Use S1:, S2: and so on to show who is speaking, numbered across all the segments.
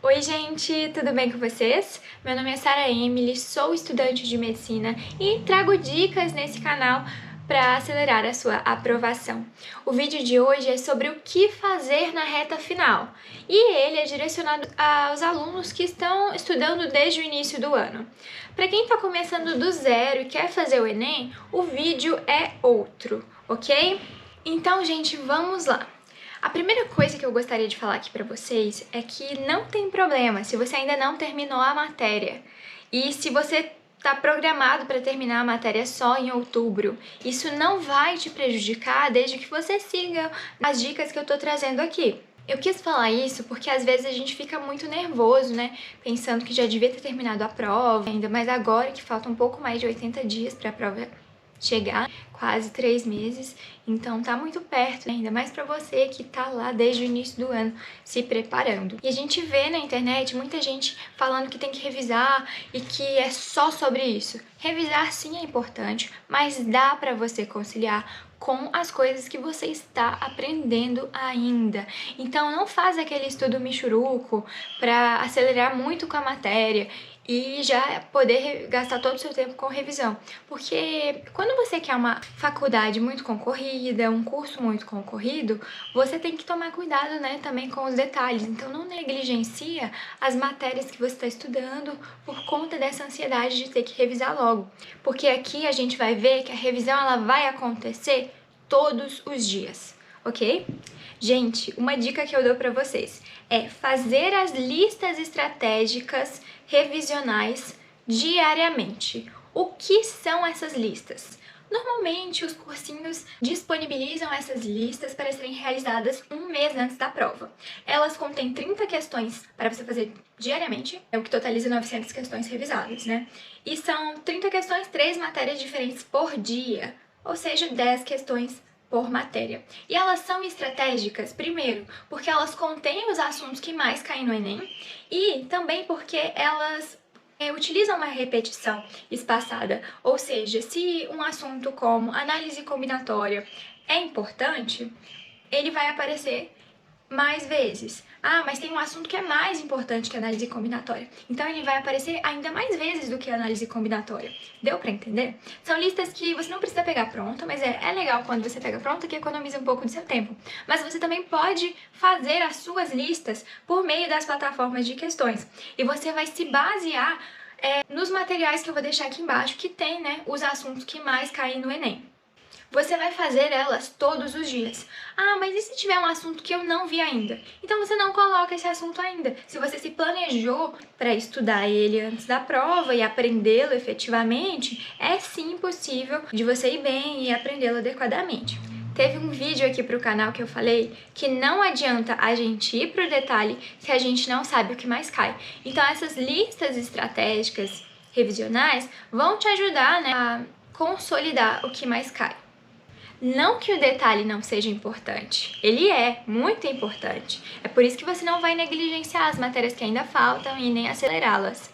S1: Oi gente, tudo bem com vocês? Meu nome é Sarah Emily, sou estudante de medicina e trago dicas nesse canal para acelerar a sua aprovação. O vídeo de hoje é sobre o que fazer na reta final e ele é direcionado aos alunos que estão estudando desde o início do ano. Para quem está começando do zero e quer fazer o Enem, o vídeo é outro, ok? Então, gente, vamos lá! A primeira coisa que eu gostaria de falar aqui para vocês é que não tem problema se você ainda não terminou a matéria. E se você está programado para terminar a matéria só em outubro, isso não vai te prejudicar desde que você siga as dicas que eu estou trazendo aqui. Eu quis falar isso porque às vezes a gente fica muito nervoso, né? Pensando que já devia ter terminado a prova, ainda mais agora que falta um pouco mais de 80 dias para a prova chegar, quase 3 meses, então tá muito perto, né? Ainda mais pra você que tá lá desde o início do ano se preparando. E a gente vê na internet muita gente falando que tem que revisar e que é só sobre isso. Revisar sim é importante, mas dá pra você conciliar com as coisas que você está aprendendo ainda. Então não faz aquele estudo michuruco para acelerar muito com a matéria e já poder gastar todo o seu tempo com revisão. Porque quando você quer uma faculdade muito concorrida, um curso muito concorrido, você tem que tomar cuidado, né, também com os detalhes. Então não negligencia as matérias que você está estudando por conta dessa ansiedade de ter que revisar logo. Porque aqui a gente vai ver que a revisão ela vai acontecer todos os dias, ok? Gente, uma dica que eu dou para vocês é fazer as listas estratégicas revisionais diariamente. O que são essas listas? Normalmente, os cursinhos disponibilizam essas listas para serem realizadas um mês antes da prova. Elas contêm 30 questões para você fazer diariamente, é o que totaliza 900 questões revisadas, né? E são 30 questões, 3 matérias diferentes por dia, ou seja, 10 questões por matéria. E elas são estratégicas, primeiro, porque elas contêm os assuntos que mais caem no Enem e também porque elas utilizam uma repetição espaçada, ou seja, se um assunto como análise combinatória é importante, ele vai aparecer mais vezes. Ah, mas tem um assunto que é mais importante que a análise combinatória. Então ele vai aparecer ainda mais vezes do que a análise combinatória. Deu pra entender? São listas que você não precisa pegar pronta, mas é legal quando você pega pronta que economiza um pouco do seu tempo. Mas você também pode fazer as suas listas por meio das plataformas de questões. E você vai se basear nos materiais que eu vou deixar aqui embaixo, que tem, né, os assuntos que mais caem no Enem. Você vai fazer elas todos os dias. Ah, mas e se tiver um assunto que eu não vi ainda? Então você não coloca esse assunto ainda. Se você se planejou para estudar ele antes da prova e aprendê-lo efetivamente, é sim possível de você ir bem e aprendê-lo adequadamente. Teve um vídeo aqui pro canal que eu falei que não adianta a gente ir pro detalhe se a gente não sabe o que mais cai. Então essas listas estratégicas revisionais vão te ajudar, né, a consolidar o que mais cai. Não que o detalhe não seja importante, ele é muito importante. É por isso que você não vai negligenciar as matérias que ainda faltam e nem acelerá-las.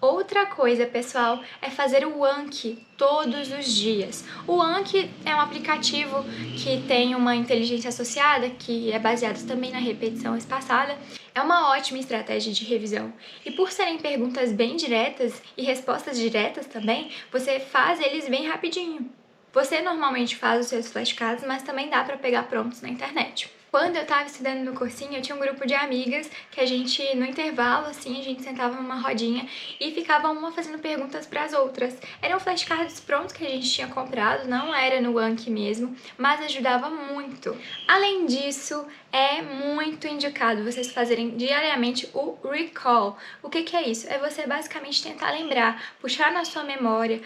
S1: Outra coisa, pessoal, é fazer o Anki todos os dias. O Anki é um aplicativo que tem uma inteligência associada, que é baseado também na repetição espaçada. É uma ótima estratégia de revisão. E por serem perguntas bem diretas e respostas diretas também, você faz eles bem rapidinho. Você normalmente faz os seus flashcards, mas também dá para pegar prontos na internet. Quando eu tava estudando no cursinho, eu tinha um grupo de amigas que a gente, no intervalo, assim, a gente sentava numa rodinha e ficava uma fazendo perguntas para as outras. Eram flashcards prontos que a gente tinha comprado, não era no Anki mesmo, mas ajudava muito. Além disso, é muito indicado vocês fazerem diariamente o recall. O que é isso? É você basicamente tentar lembrar, puxar na sua memória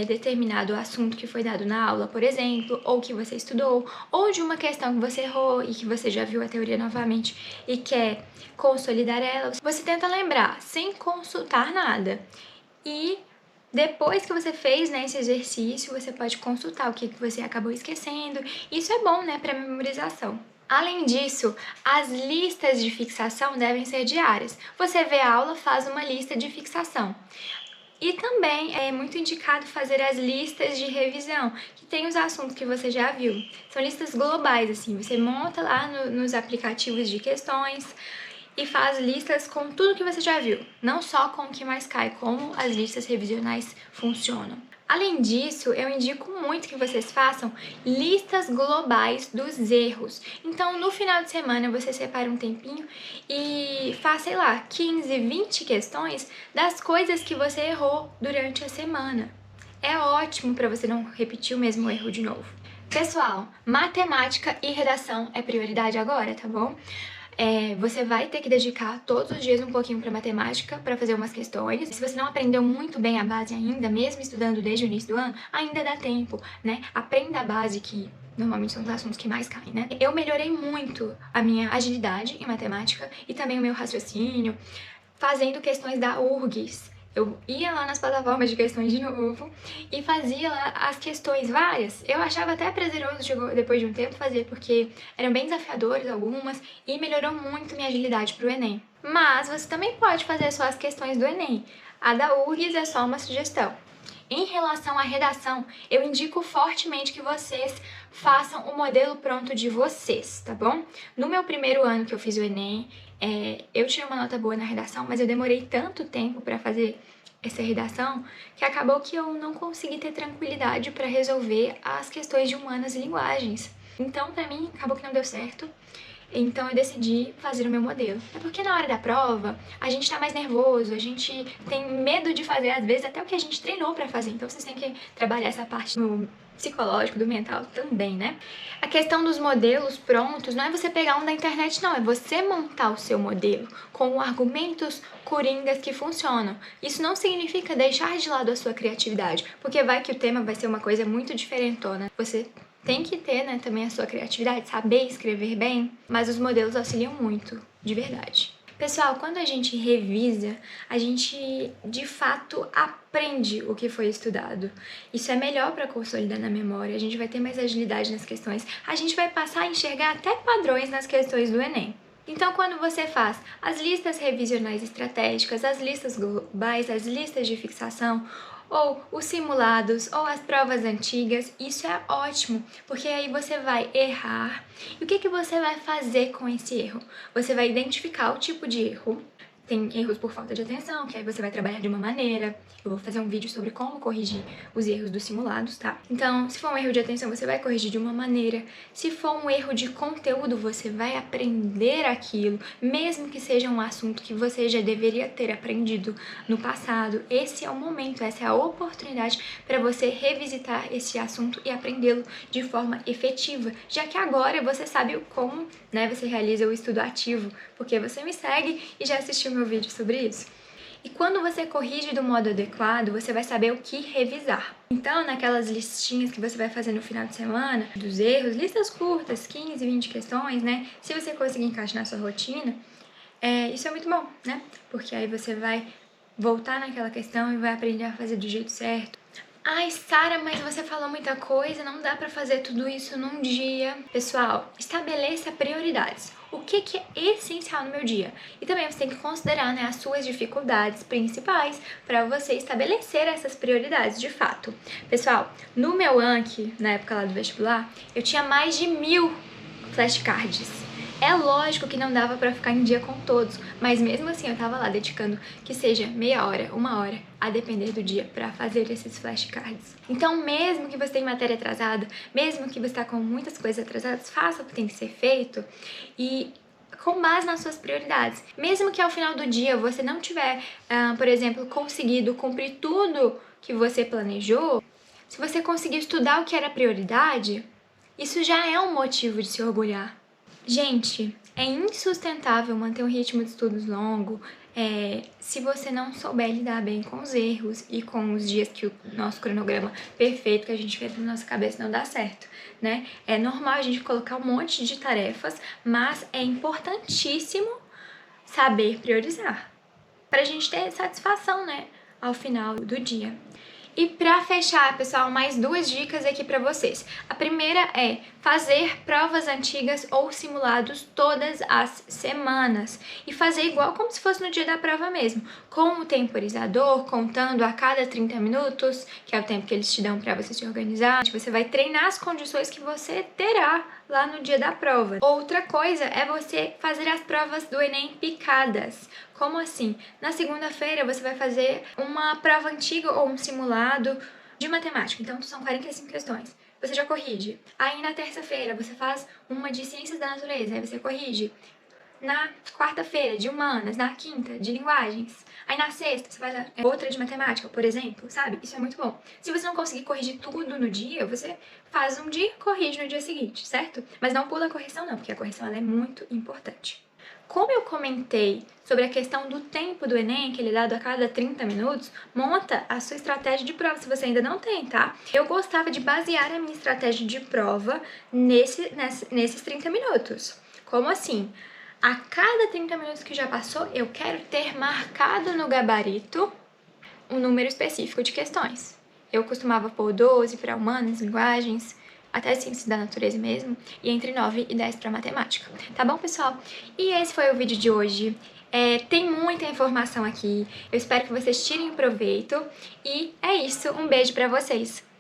S1: determinado assunto que foi dado na aula, por exemplo, ou que você estudou, ou de uma questão que você errou e que você já viu a teoria novamente e quer consolidar ela. Você tenta lembrar sem consultar nada. E depois que você fez, né, esse exercício, você pode consultar o que você acabou esquecendo. Isso é bom, né, para memorização. Além disso, as listas de fixação devem ser diárias. Você vê a aula, faz uma lista de fixação. E também é muito indicado fazer as listas de revisão, que tem os assuntos que você já viu. São listas globais, assim, você monta lá nos aplicativos de questões e faz listas com tudo que você já viu, não só com o que mais cai, como as listas revisionais funcionam. Além disso, eu indico muito que vocês façam listas globais dos erros. Então, no final de semana, você separa um tempinho e faz, sei lá, 15, 20 questões das coisas que você errou durante a semana. É ótimo para você não repetir o mesmo erro de novo. Pessoal, matemática e redação é prioridade agora, tá bom? Você vai ter que dedicar todos os dias um pouquinho para matemática, para fazer umas questões. Se você não aprendeu muito bem a base ainda, mesmo estudando desde o início do ano, ainda dá tempo, né? Aprenda a base, que normalmente são os assuntos que mais caem, né? Eu melhorei muito a minha agilidade em matemática e também o meu raciocínio, fazendo questões da URGS. Eu ia lá nas plataformas de questões de novo e fazia lá as questões várias. Eu achava até prazeroso depois de um tempo fazer, porque eram bem desafiadoras algumas e melhorou muito minha agilidade para o Enem. Mas você também pode fazer só as questões do Enem. A da URGS é só uma sugestão. Em relação à redação, eu indico fortemente que vocês façam o modelo pronto de vocês, tá bom? No meu primeiro ano que eu fiz o Enem, eu tirei uma nota boa na redação, mas eu demorei tanto tempo para fazer essa redação que acabou que eu não consegui ter tranquilidade para resolver as questões de humanas e linguagens. Então, para mim, acabou que não deu certo. Então eu decidi fazer o meu modelo. É porque na hora da prova, a gente tá mais nervoso, a gente tem medo de fazer, às vezes, até o que a gente treinou pra fazer. Então vocês têm que trabalhar essa parte do psicológico, do mental também, né? A questão dos modelos prontos não é você pegar um da internet, não. É você montar o seu modelo com argumentos coringas que funcionam. Isso não significa deixar de lado a sua criatividade, porque vai que o tema vai ser uma coisa muito diferentona. Você tem que ter, né, também a sua criatividade, saber escrever bem, mas os modelos auxiliam muito, de verdade. Pessoal, quando a gente revisa, a gente de fato aprende o que foi estudado. Isso é melhor para consolidar na memória, a gente vai ter mais agilidade nas questões, a gente vai passar a enxergar até padrões nas questões do Enem. Então, quando você faz as listas revisionais estratégicas, as listas globais, as listas de fixação, ou os simulados, ou as provas antigas, isso é ótimo, porque aí você vai errar. E o que você vai fazer com esse erro? Você vai identificar o tipo de erro. Tem erros por falta de atenção, que aí você vai trabalhar de uma maneira. Eu vou fazer um vídeo sobre como corrigir os erros dos simulados, tá? Então, se for um erro de atenção, você vai corrigir de uma maneira. Se for um erro de conteúdo, você vai aprender aquilo, mesmo que seja um assunto que você já deveria ter aprendido no passado. Esse é o momento, essa é a oportunidade para você revisitar esse assunto e aprendê-lo de forma efetiva, já que agora você sabe como, né, você realiza o estudo ativo, porque você me segue e já assistiu meu vídeo sobre isso. E quando você corrige do modo adequado, você vai saber o que revisar. Então, naquelas listinhas que você vai fazer no final de semana, dos erros, listas curtas, 15, 20 questões, né? Se você conseguir encaixar na sua rotina, isso é muito bom, né? Porque aí você vai voltar naquela questão e vai aprender a fazer do jeito certo. Ai, Sara, mas você falou muita coisa, não dá pra fazer tudo isso num dia. Pessoal, estabeleça prioridades. O que é essencial no meu dia? E também você tem que considerar, né, as suas dificuldades principais para você estabelecer essas prioridades de fato. Pessoal, no meu Anki, na época lá do vestibular, eu tinha mais de 1000 flashcards. É lógico que não dava pra ficar em dia com todos, mas mesmo assim eu tava lá dedicando que seja meia hora, uma hora, a depender do dia, pra fazer esses flashcards. Então, mesmo que você tenha matéria atrasada, mesmo que você tá com muitas coisas atrasadas, faça o que tem que ser feito e com base nas suas prioridades. Mesmo que ao final do dia você não tiver, por exemplo, conseguido cumprir tudo que você planejou, se você conseguir estudar o que era prioridade, isso já é um motivo de se orgulhar. Gente, é insustentável manter um ritmo de estudos longo se você não souber lidar bem com os erros e com os dias que o nosso cronograma perfeito que a gente fez na nossa cabeça não dá certo, né? É normal a gente colocar um monte de tarefas, mas é importantíssimo saber priorizar pra gente ter satisfação, né, ao final do dia. E pra fechar, pessoal, mais 2 dicas aqui pra vocês. A primeira é fazer provas antigas ou simulados todas as semanas. E fazer igual como se fosse no dia da prova mesmo. Com o temporizador, contando a cada 30 minutos, que é o tempo que eles te dão pra você se organizar. Você vai treinar as condições que você terá lá no dia da prova. Outra coisa é você fazer as provas do Enem picadas. Como assim? Na segunda-feira você vai fazer uma prova antiga ou um simulado de matemática. Então são 45 questões. Você já corrige. Aí na terça-feira você faz uma de ciências da natureza, aí você corrige. Na quarta-feira, de humanas, na quinta, de linguagens. Aí na sexta, você faz outra de matemática, por exemplo, sabe? Isso é muito bom. Se você não conseguir corrigir tudo no dia, você faz um dia e corrige no dia seguinte, certo? Mas não pula a correção não, porque a correção ela é muito importante. Como eu comentei sobre a questão do tempo do Enem, que ele é dado a cada 30 minutos, monta a sua estratégia de prova, se você ainda não tem, tá? Eu gostava de basear a minha estratégia de prova nesses 30 minutos. Como assim? A cada 30 minutos que já passou, eu quero ter marcado no gabarito um número específico de questões. Eu costumava pôr 12 para humanas, linguagens, até ciências da natureza mesmo, e entre 9 e 10 para matemática. Tá bom, pessoal? E esse foi o vídeo de hoje. Tem muita informação aqui, eu espero que vocês tirem proveito, e é isso, um beijo para vocês!